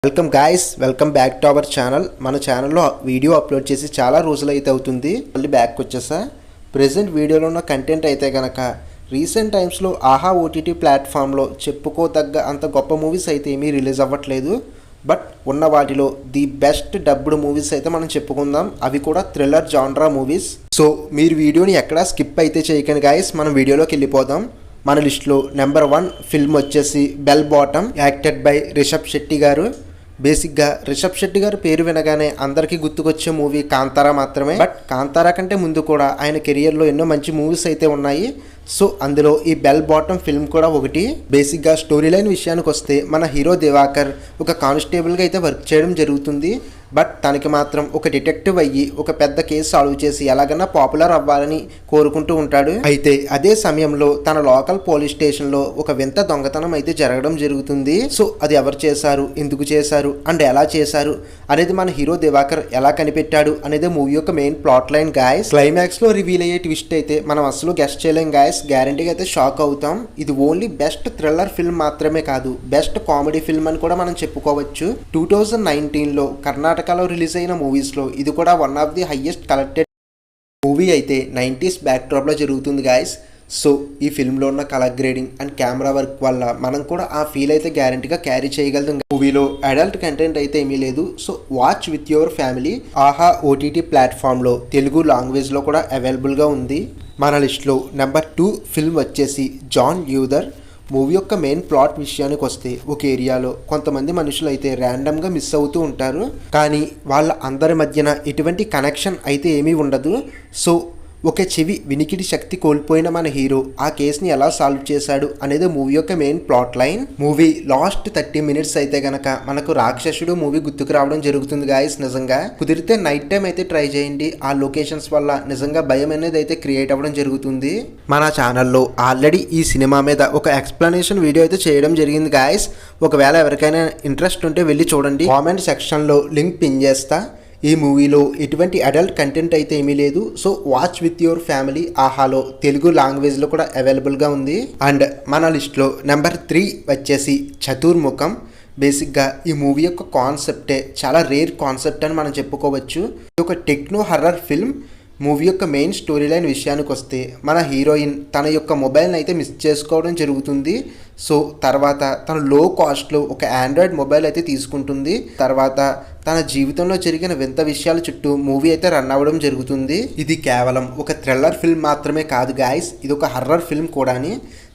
Welcome guys, welcome back to our channel. మన ఛానల్లో video upload చేసి చాలా రోజులు అయితే అవుతుంది. మళ్ళీ బ్యాక్ వచ్చేసా. ప్రజెంట్ వీడియోలో ఉన్న కంటెంట్ అయితే కనుక రీసెంట్ టైమ్స్లో ఆహా ఓటీటీ ప్లాట్ఫామ్లో చెప్పుకోదగ్గ అంత గొప్ప మూవీస్ అయితే ఏమీ రిలీజ్ అవ్వట్లేదు. బట్ ఉన్న వాటిలో ది బెస్ట్ డబ్బుడ్ మూవీస్ అయితే మనం చెప్పుకుందాం. అవి కూడా థ్రిల్లర్ జాన్రా మూవీస్. సో మీరు వీడియోని ఎక్కడా స్కిప్ అయితే చేయకండి గాయస్, మనం వీడియోలోకి వెళ్ళిపోదాం. మన లిస్ట్లో నెంబర్ 1 ఫిల్మ్ వచ్చేసి Bell Bottom, acted by Rishab Shetty గారు. బేసిక్గా రిషబ్ శెట్టి గారు పేరు వినగానే అందరికీ గుర్తుకొచ్చే మూవీ కాంతారా మాత్రమే. బట్ కాంతారా కంటే ముందు కూడా ఆయన కెరియర్లో ఎన్నో మంచి మూవీస్ అయితే ఉన్నాయి. సో అందులో ఈ బెల్ బాటమ్ ఫిల్మ్ కూడా ఒకటి. బేసిక్గా స్టోరీ లైన్ విషయానికి వస్తే మన హీరో దివాకర్ ఒక కానిస్టేబుల్గా అయితే వర్క్ చేయడం జరుగుతుంది. బట్ తనకి మాత్రం ఒక డిటెక్టివ్ అయ్యి ఒక పెద్ద కేసు సాల్వ్ చేసి ఎలాగైనా పాపులర్ అవ్వాలని కోరుకుంటూ ఉంటాడు. అయితే అదే సమయంలో తన లోకల్ పోలీస్ స్టేషన్లో ఒక వింత దొంగతనం అయితే జరగడం జరుగుతుంది. సో అది ఎవరు చేశారు, ఎందుకు చేశారు అండ్ ఎలా చేశారు అనేది మన హీరో దివాకర్ ఎలా కనిపెట్టాడు అనేది మూవీ యొక్క main plot line guys. Climax లో రివీల్ అయ్యే ట్విస్ట్ అయితే మనం అసలు గెస్ట్ చేయలేం గాయస్. గ్యారంటీగా అయితే షాక్ అవుతాం. ఇది ఓన్లీ బెస్ట్ థ్రిల్లర్ ఫిల్మ్ మాత్రమే కాదు, బెస్ట్ కామెడీ ఫిల్మ్ అని కూడా మనం చెప్పుకోవచ్చు. 2019లో కర్ణాటకలో రిలీజ్ అయిన మూవీస్లో ఇది కూడా one of the highest collected movie అయితే 90s బ్యాక్డ్రాప్లో జరుగుతుంది గాయస్. సో ఈ ఫిల్మ్లో ఉన్న colour grading and camera work వల్ల మనం కూడా ఆ ఫీల్ అయితే గ్యారంటీగా క్యారీ చేయగలుగుతాం. మూవీలో అడల్ట్ కంటెంట్ అయితే ఏమీ లేదు. So watch with your family. ఆహా ఓటీటీ ప్లాట్ఫామ్లో తెలుగు లాంగ్వేజ్లో కూడా అవైలబుల్గా ఉంది. మన లిస్ట్లో నెంబర్ 2 ఫిల్మ్ వచ్చేసి జాన్ ల్యూథర్. మూవీ యొక్క మెయిన్ ప్లాట్ విషయానికి వస్తే ఒక ఏరియాలో కొంతమంది మనుషులు అయితే ర్యాండమ్గా మిస్ అవుతూ ఉంటారు. కానీ వాళ్ళ అందరి మధ్యన ఎటువంటి కనెక్షన్ అయితే ఏమీ ఉండదు. సో ఒక చెవి వినికిడి శక్తి కోల్పోయిన మన హీరో ఆ కేసుని ఎలా సాల్వ్ చేశాడు అనేది మూవీ యొక్క main plot line. Movie last 30 minutes అయితే గనక మనకు రాక్షసుడు మూవీ గుర్తుకు రావడం జరుగుతుంది గాయస్. నిజంగా కుదిరితే నైట్ టైం అయితే ట్రై చేయండి. ఆ లొకేషన్స్ వల్ల నిజంగా భయం అనేది అయితే క్రియేట్ అవ్వడం జరుగుతుంది. మన ఛానల్లో ఆల్రెడీ ఈ సినిమా మీద ఒక ఎక్స్ప్లెనేషన్ వీడియో అయితే చేయడం జరిగింది గాయస్. ఒకవేళ ఎవరికైనా ఇంట్రెస్ట్ ఉంటే వెళ్ళి చూడండి. కామెంట్ సెక్షన్లో లింక్ పిన్ చేస్తా. ఈ మూవీలో ఎటువంటి అడల్ట్ కంటెంట్ అయితే ఏమీ లేదు. So watch with your family ఆహాలో తెలుగు లాంగ్వేజ్లో కూడా అవైలబుల్గా ఉంది. అండ్ మన లిస్ట్లో నెంబర్ 3 వచ్చేసి చతుర్ముఖం. బేసిక్గా ఈ మూవీ యొక్క కాన్సెప్టే చాలా రేర్ కాన్సెప్ట్ అని మనం చెప్పుకోవచ్చు. ఇది ఒక టెక్నో హర్రర్ ఫిల్మ్. మూవీ యొక్క మెయిన్ స్టోరీ లైన్ విషయానికి వస్తే మన హీరోయిన్ తన యొక్క మొబైల్ని అయితే మిస్ చేసుకోవడం జరుగుతుంది. సో తర్వాత తను లో కాస్ట్లో ఒక ఆండ్రాయిడ్ మొబైల్ అయితే తీసుకుంటుంది. తర్వాత తన జీవితంలో జరిగిన వింత విషయాల చుట్టూ మూవీ అయితే రన్ అవ్వడం జరుగుతుంది. ఇది కేవలం ఒక థ్రిల్లర్ ఫిల్మ్ మాత్రమే కాదు గాయస్, ఇది ఒక హర్రర్ ఫిల్మ్ కూడాని.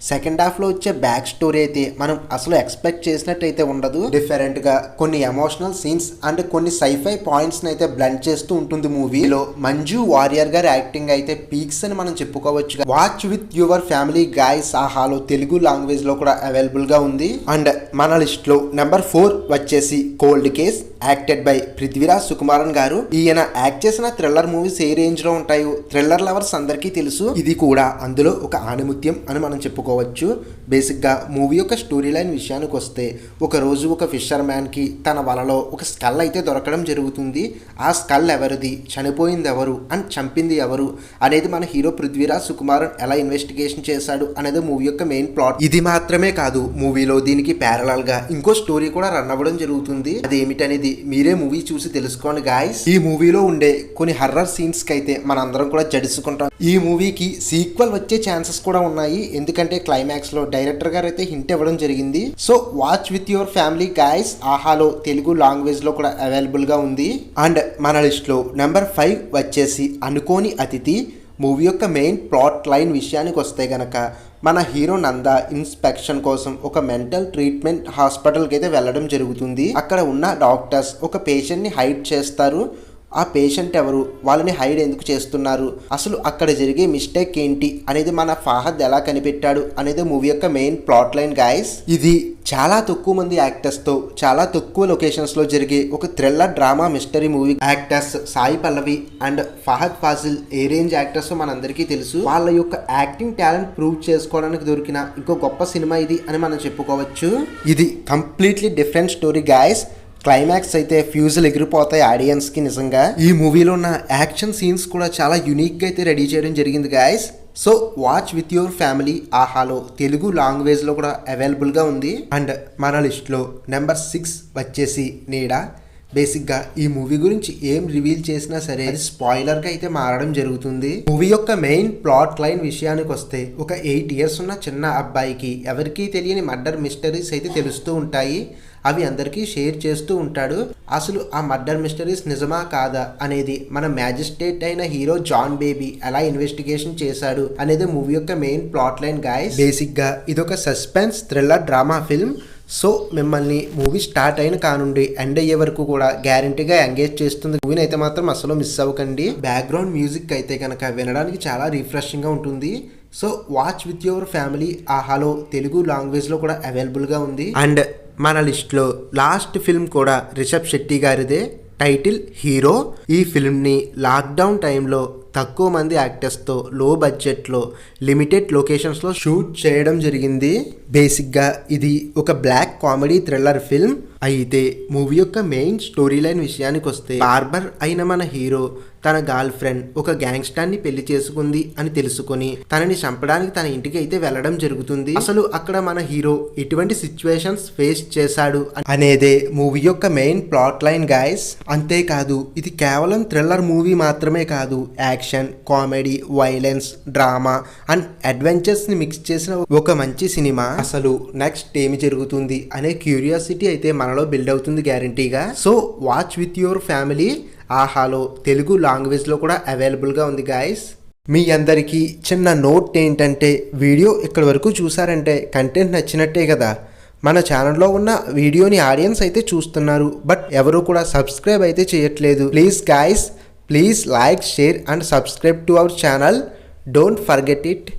సెకండ్ హాఫ్లో వచ్చే బ్యాక్ స్టోరీ అయితే మనం అసలు ఎక్స్పెక్ట్ చేసినట్టయితే ఉండదు. డిఫరెంట్గా కొన్ని ఎమోషనల్ సీన్స్ అండ్ కొన్ని సైఫై పాయింట్స్ని అయితే బ్లెండ్ చేస్తూ ఉంటుంది. మూవీలో మంజు వారియర్ గారి యాక్టింగ్ అయితే పీక్స్ అని మనం చెప్పుకోవచ్చు. Watch with your family guys ఆహాలో తెలుగు లాంగ్వేజ్లో కూడా అవైలబుల్గా ఉంది. అండ్ మన లిస్ట్లో నెంబర్ 4 వచ్చేసి cold case, acted by Prithviraj Sukumaran గారు. ఈయన యాక్ట్ చేసిన థ్రిల్లర్ మూవీస్ ఏ రేంజ్ లో ఉంటాయో థ్రిల్లర్ లవర్స్ అందరికీ తెలుసు. ఇది కూడా అందులో ఒక ఆణిముత్యం అని మనం చెప్పుకోవచ్చు. బేసిక్ గా మూవీ యొక్క స్టోరీ లైన్ విషయానికి వస్తే ఒక రోజు ఒక ఫిషర్ మ్యాన్ కి తన వలలో ఒక స్కల్ అయితే దొరకడం జరుగుతుంది. ఆ స్కల్ ఎవరిది, చనిపోయింది ఎవరు అండ్ చంపింది ఎవరు అనేది మన హీరో పృథ్వీరాజ్ సుకుమారన్ ఎలా ఇన్వెస్టిగేషన్ చేశాడు అనేది మూవీ యొక్క మెయిన్ ప్లాట్. ఇది మాత్రమే కాదు, మూవీలో దీనికి ప్యారలల్ గా ఇంకో స్టోరీ కూడా రన్ అవ్వడం జరుగుతుంది. అది ఏమిటనేది మీరే మూవీ చూసి తెలుసుకోండి గాయస్. ఈ మూవీలో ఉండే కొన్ని హర్రర్ సీన్స్ కి అయితే మనందరం కూడా జడుచుకుంటాం. ఈ మూవీకి సీక్వెల్ వచ్చే ఛాన్సెస్ కూడా ఉన్నాయి. ఎందుకంటే క్లైమాక్స్ లో డైరెక్టర్ గారు అయితే హింట్ ఇవ్వడం జరిగింది. So watch with your family guys ఆహాలో తెలుగు లాంగ్వేజ్ లో కూడా అవైలబుల్ గా ఉంది. అండ్ మన లిస్ట్ లో నెంబర్ 5 వచ్చేసి అనుకోని అతిథి. మూవీ యొక్క మెయిన్ ప్లాట్ లైన్ విషయానికి వస్తే గనక మన హీరో నంద ఇన్స్పెక్షన్ కోసం ఒక మెంటల్ ట్రీట్మెంట్ హాస్పిటల్కి అయితే వెళ్ళడం జరుగుతుంది. అక్కడ ఉన్న డాక్టర్స్ ఒక పేషెంట్ని హైడ్ చేస్తారు. ఆ పేషెంట్ ఎవరు, వాళ్ళని హైడ్ ఎందుకు చేస్తున్నారు, అసలు అక్కడ జరిగే మిస్టేక్ ఏంటి అనేది మన ఫహద్ ఎలా కనిపెట్టాడు అనేది మూవీ యొక్క మెయిన్ ప్లాట్ లైన్ గాయస్. ఇది చాలా తక్కువ మంది యాక్టర్స్ తో చాలా తక్కువ లొకేషన్స్ లో జరిగే ఒక thriller drama mystery movie. Actors Sai Pallavi and Fahadh Faasil ఏ రేంజ్ యాక్టర్స్ మనందరికీ తెలుసు. వాళ్ళ యొక్క యాక్టింగ్ టాలెంట్ ప్రూవ్ చేసుకోవడానికి దొరికిన ఇంకో గొప్ప సినిమా ఇది అని మనం చెప్పుకోవచ్చు. ఇది completely different story guys. Climax అయితే ఫ్యూజులు ఎగిరిపోతాయి ఆడియన్స్ కి. నిజంగా ఈ మూవీలో ఉన్న యాక్షన్ సీన్స్ కూడా చాలా యూనిక్ గా అయితే రెడీ చేయడం జరిగింది guys. So watch with your family ఆహాలో తెలుగు లాంగ్వేజ్లో కూడా అవైలబుల్గా ఉంది. అండ్ మన లిస్ట్లో నెంబర్ 6 వచ్చేసి నీడ. బేసిక్గా ఈ మూవీ గురించి ఏం రివీల్ చేసినా సరే అది స్పాయిలర్గా అయితే మారడం జరుగుతుంది. మూవీ యొక్క మెయిన్ ప్లాట్ లైన్ విషయానికి వస్తే ఒక 8 years ఉన్న చిన్న అబ్బాయికి ఎవరికీ తెలియని మర్డర్ మిస్టరీస్ అయితే తెలుస్తూ ఉంటాయి. అవి అందరికీ షేర్ చేస్తూ ఉంటాడు. అసలు ఆ మర్డర్ మిస్టరీస్ నిజమా కాదా అనేది మన మ్యాజిస్ట్రేట్ అయిన హీరో జాన్ బేబీ ఎలా ఇన్వెస్టిగేషన్ చేశాడు అనేది మూవీ యొక్క మెయిన్ ప్లాట్ లైన్ గాయస్. బేసిక్గా ఇదొక suspense thriller drama film. So మిమ్మల్ని మూవీ స్టార్ట్ అయిన కానుండి ఎండ్ అయ్యే వరకు కూడా గ్యారంటీగా ఎంగేజ్ చేస్తుంది. మూవీని అయితే మాత్రం అసలు మిస్ అవ్వకండి. బ్యాక్గ్రౌండ్ మ్యూజిక్ అయితే కనుక వినడానికి చాలా రిఫ్రెషింగ్గా ఉంటుంది. So watch with your family ఆహాలో తెలుగు లాంగ్వేజ్లో కూడా అవైలబుల్గా ఉంది. అండ్ మన లిస్ట్లో లాస్ట్ ఫిల్మ్ కూడా రిషబ్ శెట్టి గారిదే, టైటిల్ హీరో. ఈ ఫిల్మ్ని లాక్డౌన్ టైంలో తక్కువ మంది యాక్టర్స్తో లో బడ్జెట్లో లిమిటెడ్ లొకేషన్స్లో షూట్ చేయడం జరిగింది. బేసిక్గా ఇది ఒక బ్లాక్ కామెడీ థ్రిల్లర్ ఫిల్మ్. అయితే మూవీ యొక్క మెయిన్ స్టోరీ లైన్ విషయానికి వస్తే బార్బర్ అయిన మన హీరో తన గర్ల్ ఫ్రెండ్ ఒక గ్యాంగ్స్టర్ని పెళ్లి చేసుకుంది అని తెలుసుకొని తనని చంపడానికి తన ఇంటికి అయితే వెళ్ళడం జరుగుతుంది. అసలు అక్కడ మన హీరో ఎటువంటి సిచ్యువేషన్స్ ఫేస్ చేశాడు అనేదే మూవీ యొక్క మెయిన్ ప్లాట్ లైన్ గైస్. అంతేకాదు ఇది కేవలం థ్రిల్లర్ మూవీ మాత్రమే కాదు, action, comedy, violence, drama and adventures ని మిక్స్ చేసిన ఒక మంచి సినిమా. అసలు నెక్స్ట్ ఏమి జరుగుతుంది అనే క్యూరియాసిటీ అయితే మనలో బిల్డ్ అవుతుంది గ్యారంటీగా. So watch with your family ఆహాలో తెలుగు లాంగ్వేజ్లో కూడా అవైలబుల్గా ఉంది గాయస్. మీ అందరికీ చిన్న నోట్ ఏంటంటే వీడియో ఇక్కడి వరకు చూసారంటే కంటెంట్ నచ్చినట్టే కదా. మన ఛానల్లో ఉన్న వీడియోని ఆడియన్స్ అయితే చూస్తున్నారు, బట్ ఎవరు కూడా సబ్స్క్రైబ్ అయితే చేయట్లేదు. Please guys, please like, share and subscribe to our channel. Don't forget it.